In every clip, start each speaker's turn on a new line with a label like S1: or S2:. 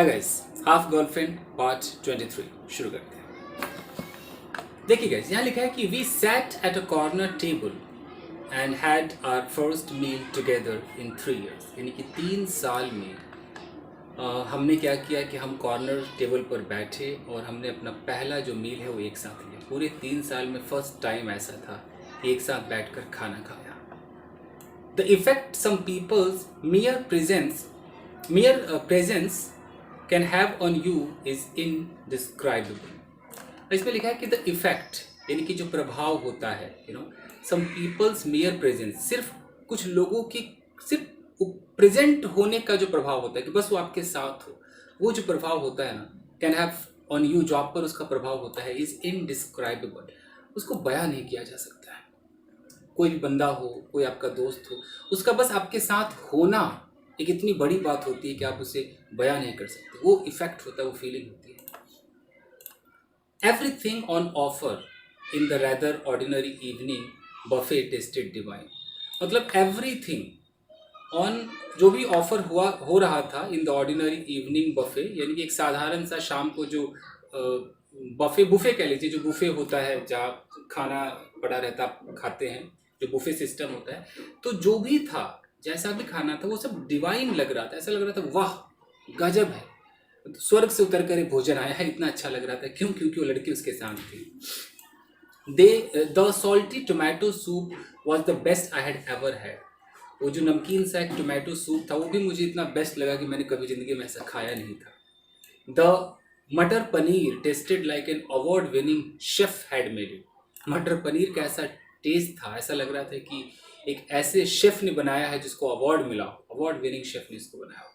S1: Hi guys, half girlfriend part 23 शुरू करते हैं। देखिए गाइस, यहाँ लिखा है कि we sat at a corner table and had our first meal together in 3 years। यानी कि 3 साल में हमने क्या किया कि हम कॉर्नर टेबल पर बैठे और हमने अपना पहला जो मील है वो एक साथ लिया। पूरे 3 साल में फर्स्ट टाइम ऐसा था कि एक साथ बैठकर खाना खाया। The effect some peoples mere presence can have on you is indescribable। इसमें लिखा है कि द इफेक्ट यानी कि जो प्रभाव होता है, सम पीपल्स मेयर प्रेजेंस, सिर्फ कुछ लोगों की सिर्फ प्रेजेंट होने का जो प्रभाव होता है कि बस वो आपके साथ हो, वो जो प्रभाव होता है ना, कैन हैव ऑन यू, जो आप पर उसका प्रभाव होता है, इज इनडिस्क्राइबेबल। उसको बयां नहीं किया जा सकता है। कोई भी बंदा हो, कोई आपका दोस्त हो, उसका बस आपके साथ होना एक इतनी बड़ी बात होती है कि आप उसे बयां नहीं कर सकते। वो इफेक्ट होता है, वो फीलिंग होती है। Everything on offer in the rather ordinary evening buffet tasted divine. मतलब एवरीथिंग ऑन, जो भी ऑफर हो रहा था in the ordinary evening buffet, यानी कि एक साधारण सा शाम को जो बुफे कह लीजिए, जो बुफे होता है जहाँ खाना पड़ा रहता, आप खाते हैं, जो बुफे सिस्टम होता है, तो जो भी था, जैसा भी खाना था, वो सब डिवाइन लग रहा था। ऐसा लग रहा था वाह गजब है, स्वर्ग से उतर कर ये भोजन आया है, इतना अच्छा लग रहा था। क्यों? क्योंकि वो लड़की उसके साथ थी। The salty tomato soup was the best I had ever had. वो जो नमकीन सा एक टोमेटो सूप था, वो भी मुझे इतना बेस्ट लगा कि मैंने कभी ज़िंदगी में ऐसा खाया नहीं था। द मटर paneer tested like an award winning chef had made it. मटर पनीर का ऐसा टेस्ट था, ऐसा लग रहा था कि एक ऐसे शेफ ने बनाया है जिसको अवार्ड मिला, अवार्ड विनिंग शेफ ने इसको बनाया।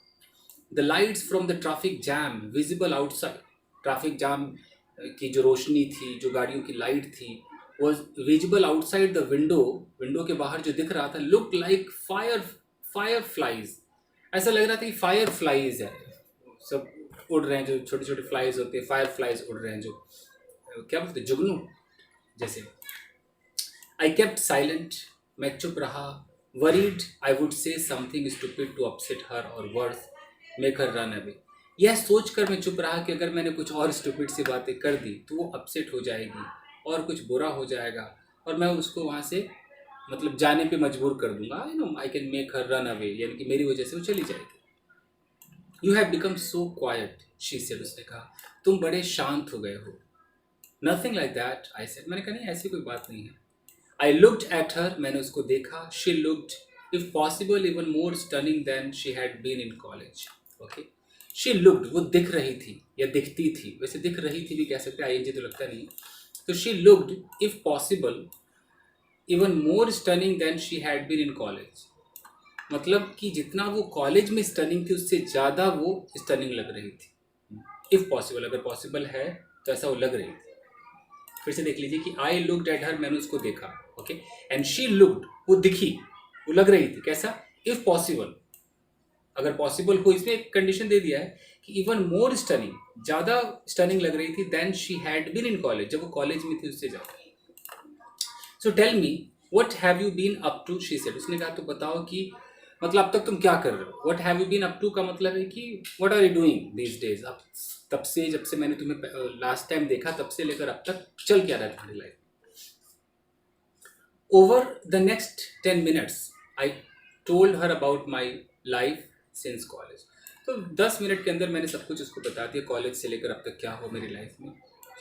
S1: The lights from the traffic jam visible outside. Traffic jam की जो रोशनी थी, जो गाड़ियों की लाइट थी, was visible outside the window. Window के बाहर जो दिख रहा था, लुक लाइक फायर फ्लाइज। ऐसा लग रहा था कि फायर फ्लाइज है, सब उड़ रहे हैं, जो छोटे छोटे फ्लाइज होते हैं, फायर फ्लाइज उड़ रहे हैं, जो क्या बोलते हैं, जुगनू जैसे। आई केप्ट साइलेंट, मैं चुप रहा। Worried I would say something stupid to upset her or worse make her run away. यह सोचकर मैं चुप रहा कि अगर मैंने कुछ और स्टूपिड सी बातें कर दी तो वो अपसेट हो जाएगी और कुछ बुरा हो जाएगा और मैं उसको वहाँ से मतलब जाने पे मजबूर कर दूंगा। I can make her run away, यानी कि मेरी वजह से वो चली जाएगी। You have become so quite she said, उसने कहा तुम बड़े शांत हो गए हो। Nothing like that I said, मैंने कहा नहीं ऐसी कोई बात नहीं है। आई लुक्ड एट हर, मैंने उसको देखा। She looked if possible even more stunning than she had been in college. Okay, she looked, वो दिख रही थी या दिखती थी, वैसे दिख रही थी भी कह सकते हैं, आईएनजी तो लगता नहीं। तो she looked if possible even more stunning than she had been in college. मतलब कि जितना वो कॉलेज में स्टनिंग थी उससे ज़्यादा वो स्टनिंग लग रही थी। इफ़ पॉसिबल, अगर पॉसिबल है तो ऐसा वो लग रही थी। फिर से देख लीजिए कि आई लुक्ड एट हर, मैंने उसको देखा। ओके, एंड शी लुक्ड, वो दिखी, वो लग रही थी। कैसा? इफ़ पॉसिबल, अगर पॉसिबल हो, इसमें एक कंडीशन दे दिया है कि इवन मोर स्टनिंग, ज़्यादा स्टनिंग लग रही थी than she had been in college, जब वो कॉलेज में थी उससे ज़्यादा। So tell me what have you been up to, she said. उसने कहा तो बताओ कि मतलब अब तक तुम क्या कर रहे हो। What have you been up to का मतलब है कि what are you doing these days. अब तब से, जब से मैंने तुम्हें लास्ट टाइम देखा, तब से लेकर अब तक चल क्या रहा है तुम्हारी life. Over the next 10 minutes I told her about my life since college. तो 10 मिनट के अंदर मैंने सब कुछ उसको बता दिया, कॉलेज से लेकर अब तक क्या हो मेरी लाइफ में।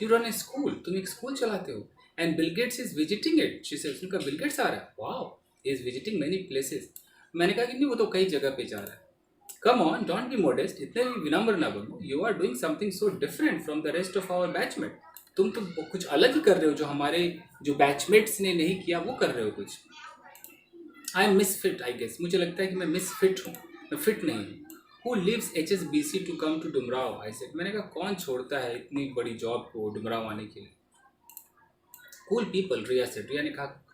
S1: यू रन ए स्कूल, तुम एक स्कूल चलाते हो। And Bill Gates is visiting it, she said. उसने कहा बिल गेट्स आ रहा है, wow, he is visiting many places. मैंने कहा कि नहीं, वो तो कई जगह पे जा रहा है। Come on, don't be modest, इतने भी विनम्र ना बनो। You are doing something so different from the rest of our batchmate. तुम तो कुछ अलग ही कर रहे हो, जो हमारे जो बैचमेट्स ने नहीं किया वो कर रहे हो कुछ। I am misfit I guess, मुझे लगता है कि मैं मिसफिट हूँ, मैं फिट नहीं हूँ। Who leaves HSBC to come to Dumraon, I said. मैंने कहा कौन छोड़ता है इतनी बड़ी जॉब को डुमराव आने के लिए। कूल पीपल, रिया सेड। रिया ने कहा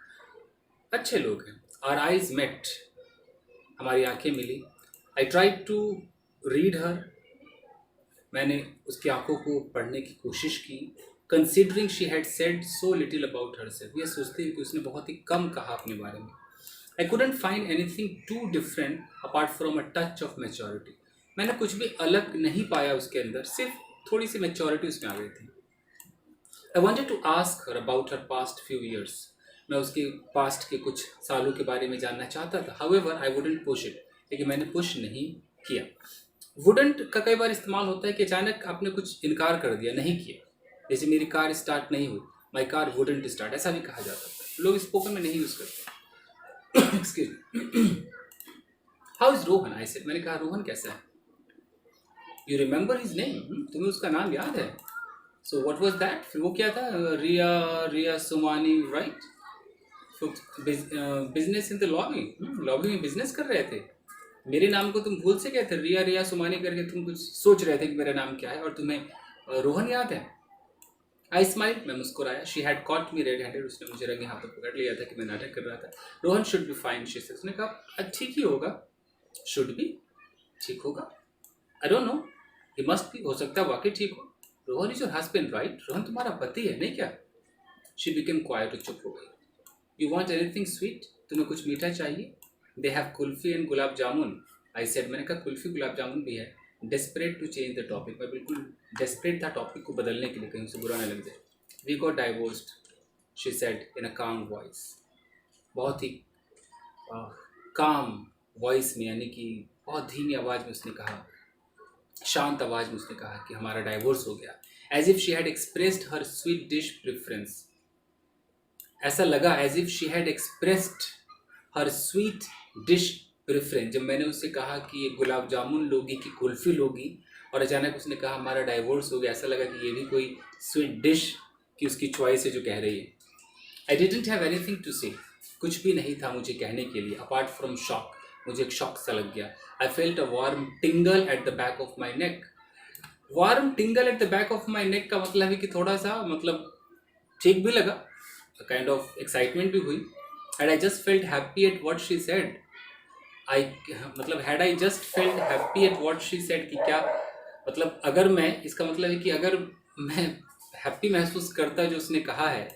S1: अच्छे लोग हैं। आवर आईज मेट, हमारी आंखें मिली। आई ट्राइड टू रीड हर, मैंने उसकी आंखों को पढ़ने की कोशिश की। Considering she had said so little about her self, ये सोचते हैं कि उसने बहुत ही कम कहा अपने बारे में। आई couldn't find anything too different apart from a touch of maturity। मैंने कुछ भी अलग नहीं पाया उसके अंदर, सिर्फ थोड़ी सी मैच्योरिटी उसमें आ गई थी। I wanted to ask her about her past few years. मैं उसके पास्ट के कुछ सालों के बारे में जानना चाहता था। However I wouldn't push it, लेकिन मैंने पुश नहीं किया। वुडंट का कई बार इस्तेमाल होता है कि अचानक आपने कुछ इनकार कर दिया, नहीं किया। जैसे मेरी कार स्टार्ट नहीं हुई, माई कार वुडंट स्टार्ट, ऐसा भी कहा जाता था। लोग स्पोकन में नहीं यूज़ करते। Excuse, how is Rohan, I said. मैंने कहा रोहन कैसा है? यू रिमेंबर हिज नेम, तुम्हें उसका नाम याद है? सो व्हाट वाज दैट, फिर वो क्या था? Riya, Riya Sumani, right? Business in the lobby, lobby में बिजनेस कर रहे थे। मेरे नाम को तुम भूल से गए थे? रिया रिया सुमानी करके तुम कुछ सोच रहे थे कि मेरा नाम क्या है, और तुम्हें रोहन याद है? आई स्माइल, मैं मुस्कुराया। She had caught me red handed, उसने मुझे रंगे हाथों पकड़ लिया था कि मैं नाटक कर रहा था। Rohan should be fine, she said. उसने कहा ठीक ही होगा। शुड बी, ठीक होगा? I don't know, he must be, हो सकता है वाकई ठीक हो। Rohan is your husband right? Rohan तुम्हारा पति है नहीं क्या? शी बिकेम क्वाइट, चुप हो गई। यू वॉन्ट एनीथिंग स्वीट, तुम्हें कुछ मीठा चाहिए? They have kulfi and gulab jamun, I said. मैंने कहा कुल्फ़ी गुलाब जामुन भी है। Desperate to change the topic, मैं बिल्कुल डेस्परेट था टॉपिक को बदलने के लिए, कहीं उसे बुरा न लग जाए। We got divorced, she said in a calm voice. बहुत ही काम वॉइस में, यानी कि बहुत धीमी आवाज़ में उसने कहा, शांत आवाज़ में उसने कहा कि हमारा डाइवोर्स हो गया। As if she had expressed her sweet dish preference, ऐसा लगा as if she had expressed her sweet dish preference. जब मैंने उससे कहा कि ये गुलाब जामुन लोगी कि कुल्फ़ी लोगी, और अचानक उसने कहा हमारा डाइवोर्स हो गया, ऐसा लगा कि ये भी कोई स्वीट डिश की उसकी चॉइस है जो कह रही है। I didn't have anything to say, कुछ भी नहीं था मुझे कहने के लिए अपार्ट फ्रॉम शॉक। मुझे एक शॉक सा लग गया। I felt a warm tingle at the back of my neck. Warm tingle at the back of my neck का मतलब है कि थोड़ा सा, मतलब ठीक भी लगा, काइंड ऑफ एक्साइटमेंट भी हुई। Had I just felt happy at what she said, I, मतलब had I just felt happy at what she said, कि क्या मतलब, अगर मैं, इसका मतलब है कि अगर मैं हैप्पी महसूस करता जो उसने कहा है।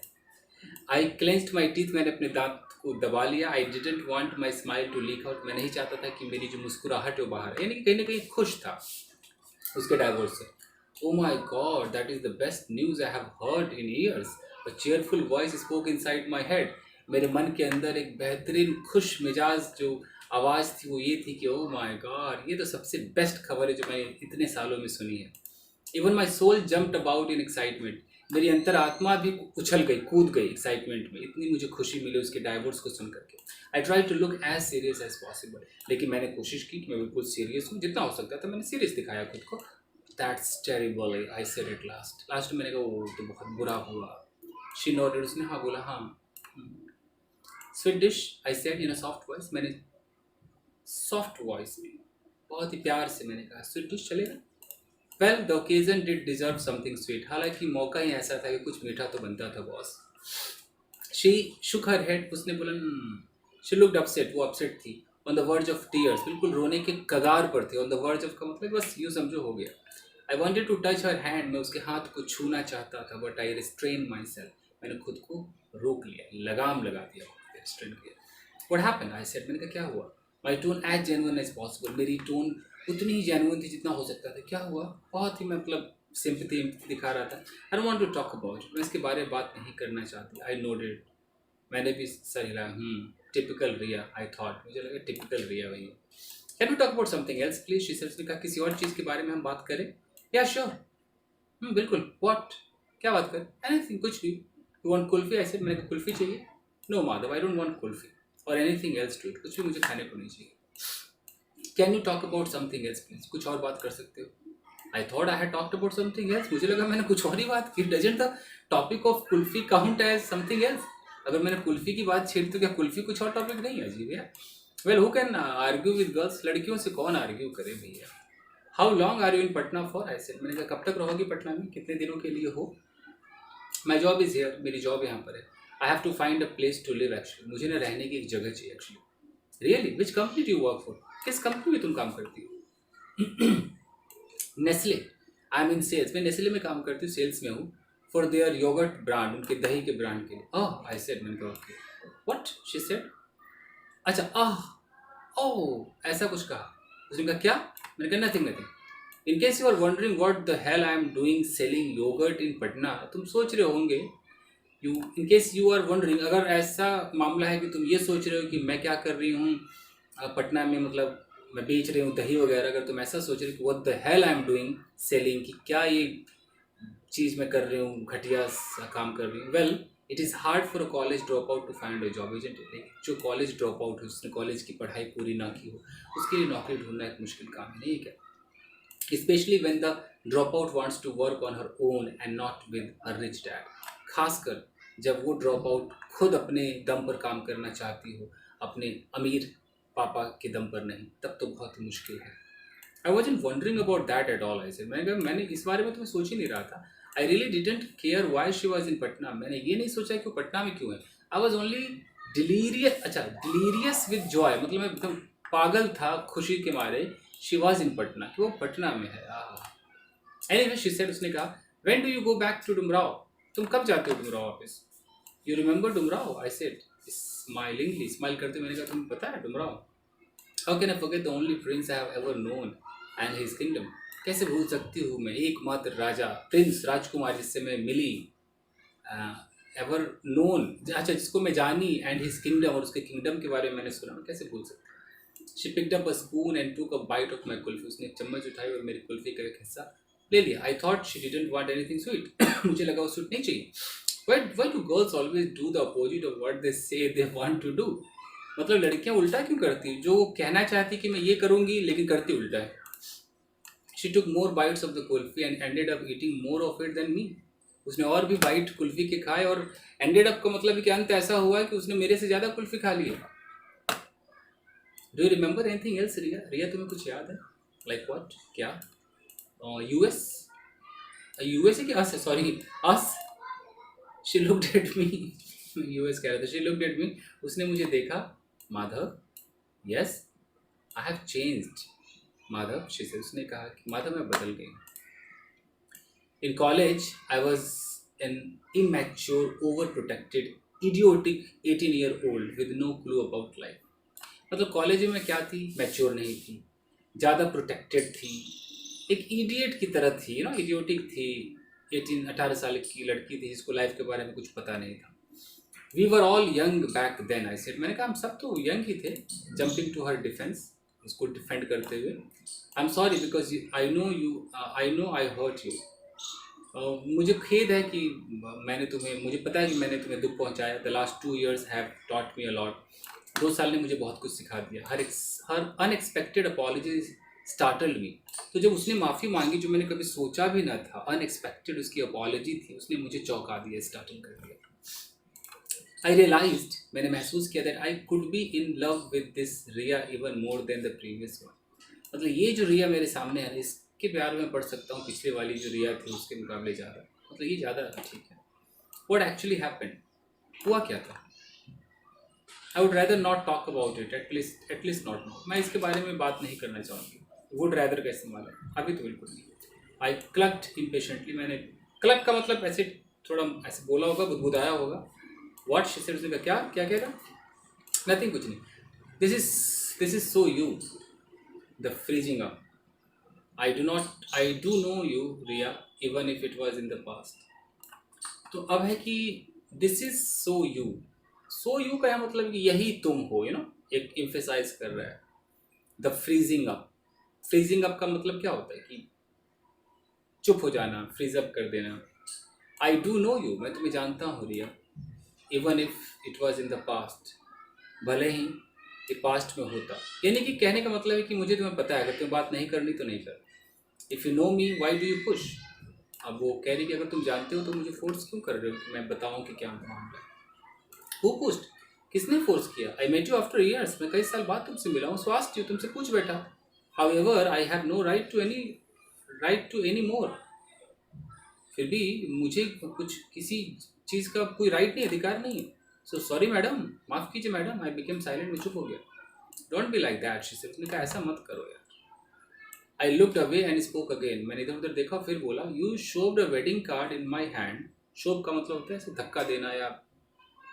S1: आई क्लेंस्ड माई टीथ, मैंने अपने दांत को दबा लिया। I didn't want my smile to leak out, मैं नहीं चाहता था कि मेरी जो मुस्कुराहट है वो बाहर, यानी कि कहीं ना कहीं खुश था उसके डाइवोर्स से। Oh my God, that is the best news I have heard in years, a cheerful voice spoke inside my head. मेरे मन के अंदर एक बेहतरीन खुश मिजाज जो आवाज़ थी वो ये थी कि ओ माई गॉड, ये तो सबसे बेस्ट खबर है जो मैंने इतने सालों में सुनी है। Even my soul jumped about in excitement, मेरी अंतरात्मा भी उछल गई, कूद गई एक्साइटमेंट में, इतनी मुझे खुशी मिली उसके डाइवोर्स को सुन करके। I try to look as serious as possible, लेकिन मैंने कोशिश की कि मैं बिल्कुल सीरियस हूँ, जितना हो सकता था मैंने सीरियस दिखाया खुद को। That's terrible, I said it last में मैंने कहा वो तो बहुत बुरा हुआ। शी नोटेड, उसने हाँ बोला, हाँ। Sweet dish, I said in a soft voice, मैंने सॉफ्ट वॉइस में बहुत ही प्यार से मैंने कहा स्वीट डिश चलेगा। Well the occasion did deserve something sweet, हालांकि मौका ही ऐसा था कि कुछ मीठा तो बनता था boss. She Shuk her head, उसने बोला शी लुक्ड अपसेट, वो अपसेट थी। On the verge of tears, बिल्कुल रोने के कगार पर थे। ऑन द वर्ज ऑफ का मतलब बस यूँ समझो हो गया। I wanted to touch her hand, मैं उसके हाथ को छूना चाहता था, but I restrain myself, मैंने खुद को रोक लिया, लगाम लगा दिया, रिस्ट्रेन किया। व्हाट हैपेंड, आई सेड, मैंने कहा क्या हुआ? My tone as genuine as possible, मेरी टोन उतनी ही जेन्युइन थी जितना हो सकता था। क्या हुआ? बहुत ही मतलब सिंपैथी दिखा रहा था। I don't want to talk about it, मैं इसके बारे में बात नहीं करना चाहती। आई नोडेड, मैंने भी सर हिलाया। टिपिकल रिया, आई थॉट, मुझे लगा टिपिकल रिया वही है। Can we talk about something else please, she said. उसने कहा किसी और चीज़ के बारे में हम बात करें? या श्योर, बिल्कुल। व्हाट, क्या बात करें? एनीथिंग, कुछ भी। You want kulfi, I said. मैंने कहा कुल्फी चाहिए? No Madhav, I don't want kulfi और एनीथिंग एल्स टू इट, कुछ भी मुझे खाने को नहीं चाहिए। Can you talk about something else please, कुछ और बात कर सकते हो? I thought I had talked about something else, मुझे लगा मैंने कुछ और ही बात की। Doesn't the topic of kulfi count as something else? अगर मैंने कुल्फी की बात छेड़ी तो क्या कुल्फी कुछ और टॉपिक नहीं है? अजीब है। Well who can argue with girls, लड़कियों से कौन आर्ग्यू करे भैया। How long are you in Patna for, I said. मैंने कहा कब तक रहोगी पटना में, कितने दिनों के लिए हो? माई जॉब इज़ हियर, मेरी जॉब यहाँ पर है। I have to find a place to live actually, मुझे ना रहने की एक जगह चाहिए actually. Really, which company do you work for, किस कंपनी में तुम काम करती हो? Nestle, I am in sales, मैं नेस्ले में काम करती हूँ, सेल्स में हूँ। फॉर देयर योगर्ट ब्रांड, उनके दही के ब्रांड के लिए। ओह, आई सेड, मैंने कहा ओके। व्हाट, शी सेड, अच्छा, आह, ओह, ऐसा कुछ कहा उसने कहा क्या? मैंने कहा nothing nothing. In case you are wondering what the hell I am doing selling yogurt in Patna, तुम सोच रहे होंगे, you in case you are wondering, अगर ऐसा मामला है कि तुम ये सोच रहे हो कि मैं क्या कर रही हूँ पटना में, मतलब मैं बेच रही हूँ दही वगैरह, अगर तुम ऐसा सोच रहे हो कि what the hell I am doing selling, कि क्या ये चीज़ मैं कर रही हूँ, घटिया सा काम कर रही हूँ, well it is hard for a college drop out to find a job, isn't it? जो कॉलेज ड्रॉप आउट है, जिसने कॉलेज की पढ़ाई पूरी ना की हो, उसके लिए नौकरी ढूंढना एक मुश्किल काम है, नहीं क्या? Especially when the dropout wants to work on her own and not with a rich dad. खासकर जब वो ड्रॉप आउट खुद अपने दम पर काम करना चाहती हो, अपने अमीर पापा के दम पर नहीं, तब तो बहुत ही मुश्किल है। आई wasn't wondering about that at all. ऐसे मैंने कहा, मैंने इस बारे में तो मैं सोच ही नहीं रहा था। I really didn't care why she was in Patna. मैंने ये नहीं सोचा कि वो पटना में क्यों है। I was only delirious with Joy, मतलब मैं एकदम पागल था खुशी के मारे, शी वॉज इन पटना, कि वो पटना में है। एनीवे शी सेड, उसने कहा, when do you go back to Dumraon, तुम कब जाते हो डुमराव वापस? You remember Dumraon? I said smilingly, smile करते मैंने कहा, तुम्हें पता है Dumraon? How can I forget the only prince I have ever known and his kingdom. कैसे भूल सकती हूँ मैं एकमात्र राजा, प्रिंस, राजकुमार जिससे मैं मिली, एवर नोन, अच्छा जिसको मैं जानी, एंड हिज किंगडम, और उसके किंगडम के बारे में मैंने सुना, मैं कैसे भूल सकती। She picked up a spoon and took a bite of my kulfi. उसने एक चम्मच उठाई और मेरी कुल्फी का एक हिस्सा ले लिया। I thought she didn't want anything sweet. मुझे लगा वो स्वीट नहीं चाहिए। Why do girls always do the opposite of what they से दे वांट टू डू? मतलब लड़कियां उल्टा क्यों करती, जो वो कहना चाहती कि मैं ये करूंगी लेकिन करती उल्टा है। She took more bytes of the kulfi and ended up eating more of it than me. उसने और भी बाइट कुल्फी के खाए, और एंडेड अप का मतलब कि अंत ऐसा हुआ कि उसने मेरे से ज़्यादा कुल्फी खा ली है। Do you remember anything else Riya? Riya तुम्हें कुछ याद है? Like what? क्या? यूएस? यूएस है कि अस है? Sorry, us. She looked at me. US कह रहा था। शी लुक्ड एट मी, उसने मुझे देखा। Madhav, yes I have changed Madhav, she said. उसने कहा कि माधव मैं बदल गई। In college I was an immature, over protected, idiotic 18-year-old with no clue about life। मतलब कॉलेज में क्या थी? मैच्योर नहीं थी, ज़्यादा प्रोटेक्टेड थी, एक इडियट की तरह थी, ना इडियोटिक थी। 18 साल की लड़की थी जिसको लाइफ के बारे में कुछ पता नहीं था। We were all young back then, I said. मैंने कहा हम सब तो यंग ही थे। जंपिंग टू हर डिफेंस, उसको डिफेंड करते हुए, I am sorry because I know I hurt you. मुझे खेद है कि मुझे पता है कि मैंने तुम्हें दुख पहुंचाया। The last 2 years have taught me a lot. 2 साल ने मुझे बहुत कुछ सिखा दिया। हर अनएक्सपेक्टेड अपॉलजीज स्टार्टल्ड मी। तो जब उसने माफ़ी मांगी, जो मैंने कभी सोचा भी ना था, अनएक्सपेक्टेड उसकी अपॉलजी थी, उसने मुझे चौंका दिया, स्टार्टल कर दिया। आई रियलाइज्ड, मैंने महसूस किया that I could be in love with this Riya even more than the previous one. मतलब ये जो रिया मेरे सामने है, इसके प्यार में पड़ सकता हूँ पिछले वाली जो रिया थी उसके मुकाबले ज़्यादा। मतलब ये ज़्यादा ठीक है। व्हाट एक्चुअली हैपेंड, हुआ क्या था? I would rather not talk about it, at least not know. मैं इसके बारे में बात नहीं करना चाहूँगी। वुड रैदर का इस्तेमाल है, अभी तो बिल्कुल नहीं। आई क्लक्ड इम्पेशेंटली। मैंने क्लक का मतलब ऐसे थोड़ा ऐसे बोला होगा, बुदबुदाया होगा। व्हाट शी सेड, उसने कहा क्या क्या कह रहा? नथिंग, कुछ नहीं। This is so you, the freezing up. I do know you Riya even if it was in the past. तो अब है कि this is so you. So you का मतलब कि यही तुम हो, यू नो, एक एम्फेसाइज कर रहा है। The freezing up, freezing up का मतलब क्या होता है कि चुप हो जाना, फ्रीज अप कर देना। आई डू नो यू, मैं तुम्हें जानता हूँ Riya, even if it was in the past, भले ही ये पास्ट में होता। यानी कि कहने का मतलब है कि मुझे तुम्हें पता है, अगर तुम्हें बात नहीं करनी तो नहीं कर। If you know me why do you push. अब वो कह रही कि अगर तुम जानते हो तो मुझे फोर्स क्यों कर रहे हो कि मैं बताऊँ कि क्या मामला है। हु पुश्ड, किसने फोर्स किया? I met you after years, मैं कई साल बाद तुमसे मिला हूँ। सो आस्क्ड यू, तुमसे पूछ बैठा। However I have no right to any more. फिर भी मुझे कुछ किसी चीज़ का कोई राइट नहीं, अधिकार नहीं है। सो सॉरी मैडम, माफ़ कीजिए मैडम। आई बिकेम साइलेंट, मैं चुप हो गया। Don't be like that, she said. उसने कहा ऐसा मत करो यार। I looked away and spoke again. मैंने इधर उधर देखा, फिर बोला, you shoved a wedding card in my hand. Shove का मतलब होता है ऐसे धक्का देना या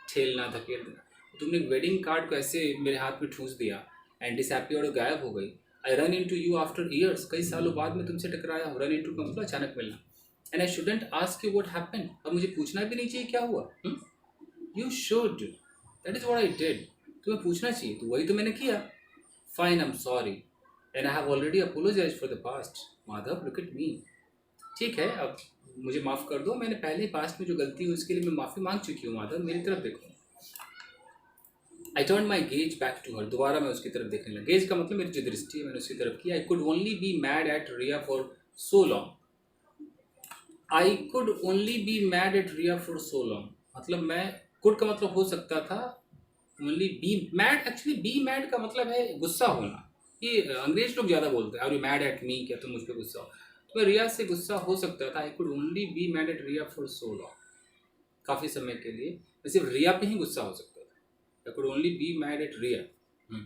S1: ठेलना, धकेल देना। तुमने एक वेडिंग कार्ड को ऐसे मेरे हाथ में ठूंस दिया एंड डिसअपियर्ड, गायब हो गई। I ran into you after years, कई सालों बाद मैं तुमसे टकराया हूँ। रन इन टू का मतलब अचानक मिलना। And I shouldn't ask you what happened, अब मुझे पूछना भी नहीं चाहिए क्या हुआ। You should, that is what I did, तुम्हें पूछना चाहिए, तो वही तो मैंने किया। Fine, I am sorry and I have already apologise for the past. Madhav look at me, ठीक है अब मुझे माफ़ कर दो, मैंने पहले ही पास्ट में जो गलती हुई उसके लिए मैं माफ़ी मांग चुकी हूँ। माधव मेरी तरफ देखो। I turn my gaze back to her, दोबारा मैं उसकी तरफ देखने लगा। गेज का मतलब मेरी जो दृष्टि है मैंने उसकी तरफ की। I could only be mad at Riya for so long, I could only be mad at Riya for so long, मतलब मैं, कुड का मतलब हो सकता था, only be mad, actually be mad का मतलब है गुस्सा होना। ये अंग्रेज लोग ज़्यादा बोलते हैं, are you mad at me, क्या तुम मुझ पर गुस्सा हो। तो मैं रिया से गुस्सा हो सकता था। I could only be mad at Riya for so long, काफ़ी समय के लिए मैं सिर्फ रिया पे ही गुस्सा हो सकता था। I could only be mad at Riya.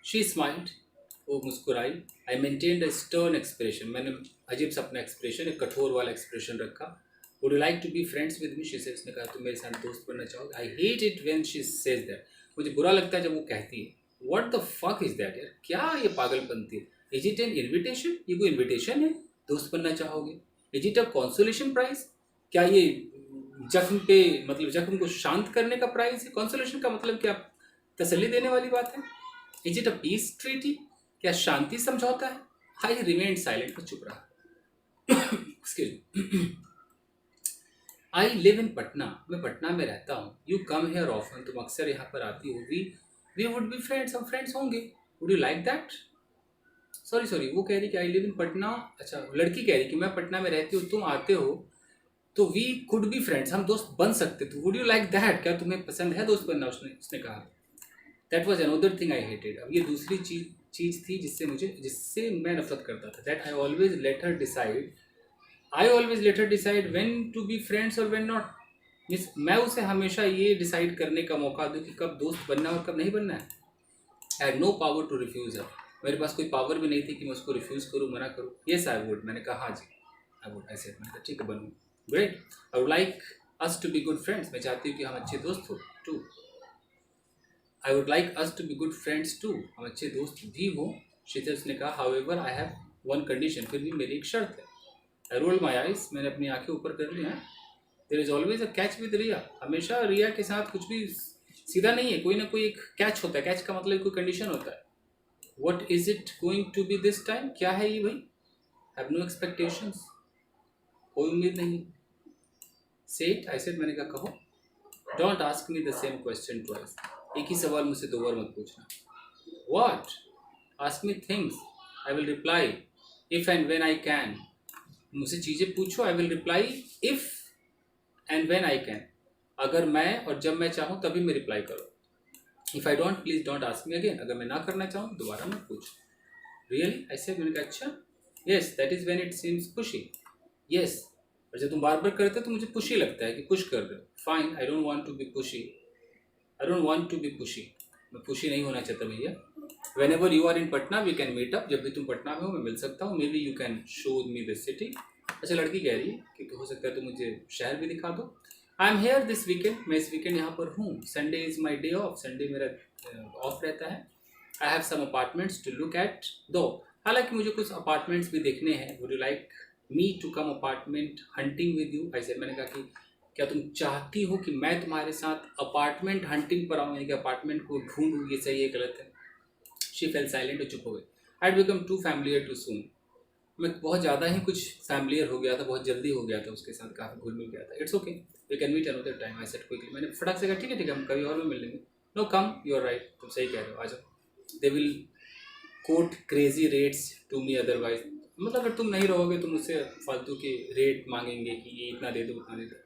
S1: She smiled, वो मुस्कुराई। I maintained a stern expression, मैंने अजीब सा अपना एक्सप्रेशन, एक कठोर वाला एक्सप्रेशन रखा। Would you like to be friends with me, she said, उसने कहा तुम मेरे साथ दोस्त बनना चाहोगे। I hate it when she says that, मुझे बुरा लगता है जब वो कहती है। What the fuck is that यार, क्या ये पागलपंती है। इज इट एन इन्विटेशन, ये कोई इन्विटेशन है दोस्त बनना चाहोगे। Is it a consolation prize, क्या ये जख्म पे, मतलब जख्म को शांत करने का प्राइज है। कॉन्सोलेशन का मतलब क्या, तसल्ली देने वाली बात है। Is it a peace treaty, क्या शांति समझौता है। आई रिमेंड साइलेंट, चुप रहा। Excuse, I live in Patna, मैं पटना में रहता हूँ। यू कम हेयर ऑफन, तुम अक्सर यहाँ पर आती हो। वी वुड बी फ्रेंड्स, हम फ्रेंड्स होंगे। Would you like that. Sorry, वो कह रही कि आई लिव इन पटना, अच्छा लड़की कह रही कि मैं पटना में रहती हूँ, तुम आते हो, तो वी कुड बी फ्रेंड्स, हम दोस्त बन सकते थे। वुड यू लाइक दैट, क्या तुम्हें पसंद है दोस्त बनना, उसने कहा। That was another thing I hated, अब ये दूसरी चीज़ थी जिससे मैं नफरत करता था। That I always let her decide when to be friends और व्हेन नॉट। मीन्स मैं उसे हमेशा ये डिसाइड करने का मौका दूँ कि कब दोस्त बनना है और कब नहीं बनना है। I had no power to refuse her, मेरे पास कोई पावर भी नहीं थी कि मैं उसको रिफ्यूज़ करूँ, मना करूँ। येस आई वुड, मैंने कहा हाँ जी आई वुड, आई सेड, मैंने कहा ठीक है बनूँ। Great, I would like us to be good friends, मैं चाहती हूँ कि हम अच्छे दोस्त हो too. I would like us to be good friends too, हम अच्छे दोस्त भी हों। शीतल ने कहा however I have one condition, फिर भी मेरी एक शर्त है। आई रोल्ड माई आइज, मैंने अपनी आंखें ऊपर कर ली। हैं, there is always a catch with Riya, हमेशा रिया के साथ कुछ भी सीधा नहीं है, कोई ना कोई एक कैच होता है। कैच का मतलब कोई कंडीशन होता है। What is it going to be this time, क्या है ये भाई। हैव नो एक्सपेक्टेशंस, कोई उम्मीद नहीं। सेट, आई सेड, मैंने कहा कहो। Don't ask me the same question twice, एक ही सवाल मुझसे दो बार मत पूछना। What, ask me things, I will reply if and when I can, मुझसे चीज़ें पूछो, I will reply if and when I can, अगर मैं और जब मैं चाहूँ तभी मैं रिप्लाई करो। If I don't, please don't ask me again, अगर मैं ना करना चाहूँ दोबारा मत पूछ। रियली, ऐसे मैंने कहा अच्छा। Yes, that is when it seems pushy, yes, और जब तुम बार बार करते हो तो मुझे पुशी लगता है कि पुश कर रहे हो। Fine, I don't want to be pushy, I don't want to be pushy, मैं पुशी नहीं होना चाहता भैया। Whenever you are in Patna we can meet up, जब भी तुम पटना में हो मैं मिल सकता हूँ। May be you can show me the city. अच्छा लड़की कह रही है कि हो सकता है तो मुझे शहर भी दिखा दो। I am here this weekend, मैं इस वीकेंड यहाँ पर हूँ। Sunday is my day off, Sunday मेरा ऑफ रहता है। I have some apartments to look at though, हालांकि मुझे कुछ अपार्टमेंट्स भी देखने हैं। Would you like me to come apartment hunting with you, ऐसे मैंने कहा कि क्या तुम चाहती हो कि मैं तुम्हारे साथ अपार्टमेंट हंटिंग पर आऊँ, यानी कि अपार्टमेंट को ढूंढूँ, ये सही है गलत है। शी फेल साइलेंट, और चुप हो गई। I had become too familiar too soon, मैं बहुत ज़्यादा ही कुछ फैमिलियर हो गया था, बहुत जल्दी हो गया था उसके साथ, काफ़ी घुल मिल गया था। It's okay, we can meet another time, I said quickly, मैंने फटाक से कहा ठीक है हम कभी और भी मिल लेंगे। No come, you are right, तुम सही कह रहे हो, आ जाओ। They will quote crazy rates to me otherwise, मतलब अगर तुम नहीं रहोगे तो मुझसे फालतू के रेट मांगेंगे कि ये इतना दे दो उतना दे दो।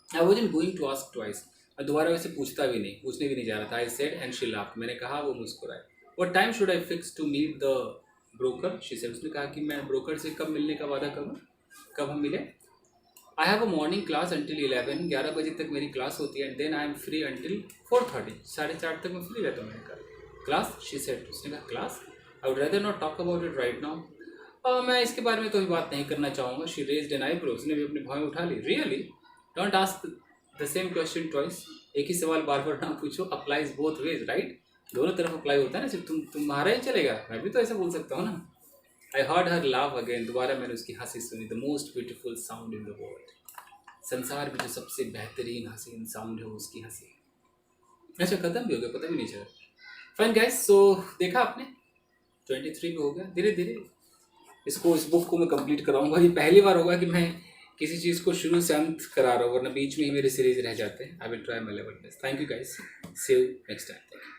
S1: I wasn't going to ask twice, मैं दोबारा वैसे पूछता भी नहीं, पूछने भी नहीं जा रहा था। I said and she laughed, मैंने कहा, वो मुस्कुराए। What time should I fix to meet the broker, she said, उसने कहा कि मैं ब्रोकर से कब मिलने का वादा करूँ, कब हम मिले। I have a morning class until 11, 11 बजे तक मेरी क्लास होती है। And then I am free until 4:30, 4:30 तक मैं फ्री रहता हूँ। मैंने कहा क्लास, शी सेड, उसने कहा class, I would rather not talk about it right now, मैं इसके बारे में तो अभी बात नहीं करना चाहूँगा। शी रेज्ड एन आईब्रो, उसने भी अपनी भौहें उठा ली। Really, don't ask the same question twice, एक ही सवाल बार बार ना पूछो, अप्लाइज बोथ वेज राइट। दोनों तरफ अप्लाई होता है ना, सिर्फ तुम्हारा ही चलेगा, मैं भी तो ऐसा बोल सकता हूँ ना। आई हर्ड हर लाव अगेन, दोबारा मैंने उसकी हंसी सुनी, the most beautiful sound in the world, संसार में जो सबसे बेहतरीन हसीन साउंड है वो उसकी हंसी। अच्छा खत्म भी हो गया, पता भी नहीं चला। फाइन गाइस, सो देखा आपने 23 में हो गया। धीरे धीरे इस बुक को मैं कंप्लीट कराऊंगा। ये पहली बार होगा कि मैं किसी चीज़ को शुरू से अंत करा रहा हूँ, वरना बीच में ही मेरे सीरीज रह जाते हैं। I will try my level best. Thank you guys, see you next time.